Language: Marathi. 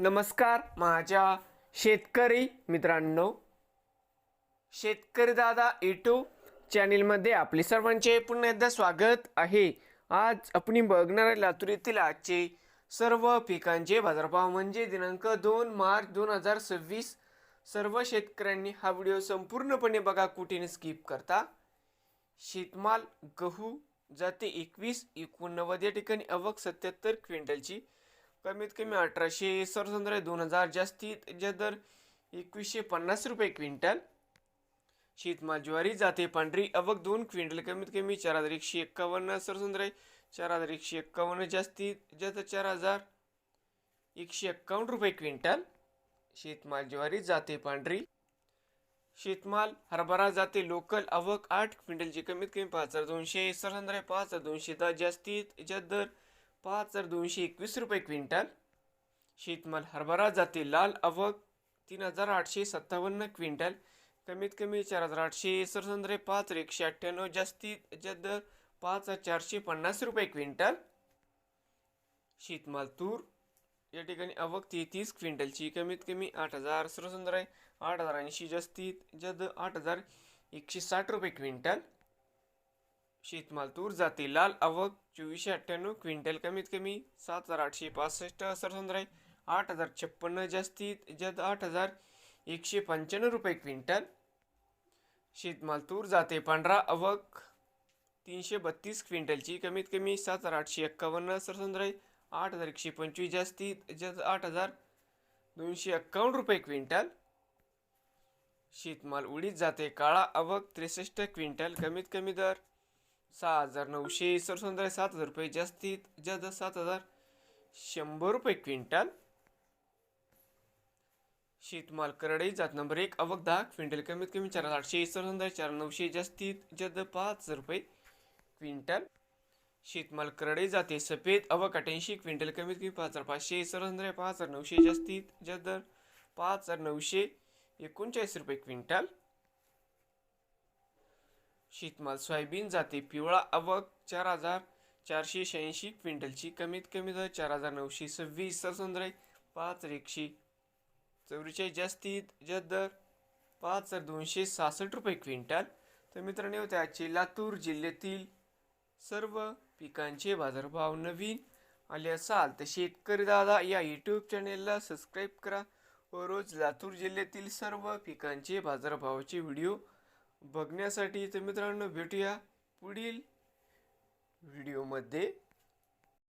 नमस्कार माझ्या शेतकरी मित्रांनो, शेतकरी दादा यूट्यूब चॅनलमध्ये आपले सर्वांचे पुन्हा एकदा स्वागत आहे। आज आपण बघणार आहे लातूर येथील आजचे सर्व पिकांचे बाजारभाव म्हणजे दिनांक 2 मार्च 2026। सर्व शेतकऱ्यांनी हा व्हिडिओ संपूर्णपणे बघा, कुठेही स्किप करता। शेतमाल गहू जाते 21-89 या ठिकाणी आवक 77 क्विंटलची, कमीत कमी 1800 सरसंद्र 2000 जास्तीत जास्त दर 2150 रुपये क्विंटल। शेतमाल ज्वारी जाते पांढरी आवक 2 क्विंटल, कमीत कमी 4151 सरसंद्र 4151 जास्तीत जास्त 4151 रुपये क्विंटल। शेतमाल ज्वारी जाते पांढरी। शेतमाल हरभरा जाते लोकल आवक 8 क्विंटलची, कमीत कमी 5200 सरसंद्र 5210 जास्तीत जास्त दर 5221 रुपये क्विंटल। शेतमाल हरभरा जाते लाल आवक 3857 क्विंटल, कमीत कमी 4800 सरसंद्र 5198 जास्तीत जास्त दर 5450 रुपये क्विंटल। शेतमाल तूर या ठिकाणी आवक 33 क्विंटलची, कमीत कमी 8000 सरसंद्र 8080 जास्तीत जास्त 8160 रुपये क्विंटल। शेतमाल तूर जाते लाल आवक 2498 क्विंटल, कमीत कमी 7865 सरसंद्र 8056 जास्तीत जास्त 8195 रुपये क्विंटल। शेतमाल तूर जाते पांढरा आवक 332 क्विंटलची, कमीत कमी 7851 सरसंद्र 8125 जास्तीत जास्त 8251 रुपये क्विंटल। शेतमाल उडीद जाते काळा आवक 63 क्विंटल, कमीत कमी दर 6900 सरसंद्र 7000 रुपये जास्तीत जास्त 7100 रुपये क्विंटल। शेतमाल करडई जात नंबर 1 आवक 10 क्विंटल, कमीत कमी 4800 सरसंद्र 4900 जास्तीत जास्त 5000 रुपये क्विंटल। शेतमाल करडई जाते सफेद आवक 88 क्विंटल, कमीत कमी 5500 सरसंद्र 5900 जास्तीत जास्त 5939 रुपये क्विंटल। शेतमाल सोयाबीन जाते पिवळा आवक 4486 क्विंटलची, कमीत कमी दर 4926 सरसंद्र 5144 जास्तीत जास्त दर 5266 रुपये क्विंटल। तर मित्रांनो, होते आजचे लातूर जिल्ह्यातील सर्व पिकांचे बाजारभाव। नवीन आले असाल तर शेतकरी दादा या यूट्यूब चॅनेलला सबस्क्राईब करा व रोज लातूर जिल्ह्यातील सर्व पिकांचे बाजारभावाचे व्हिडिओ बघण्यासाठी। तर मित्रांनो, भेटूया पुढील व्हिडिओमध्ये।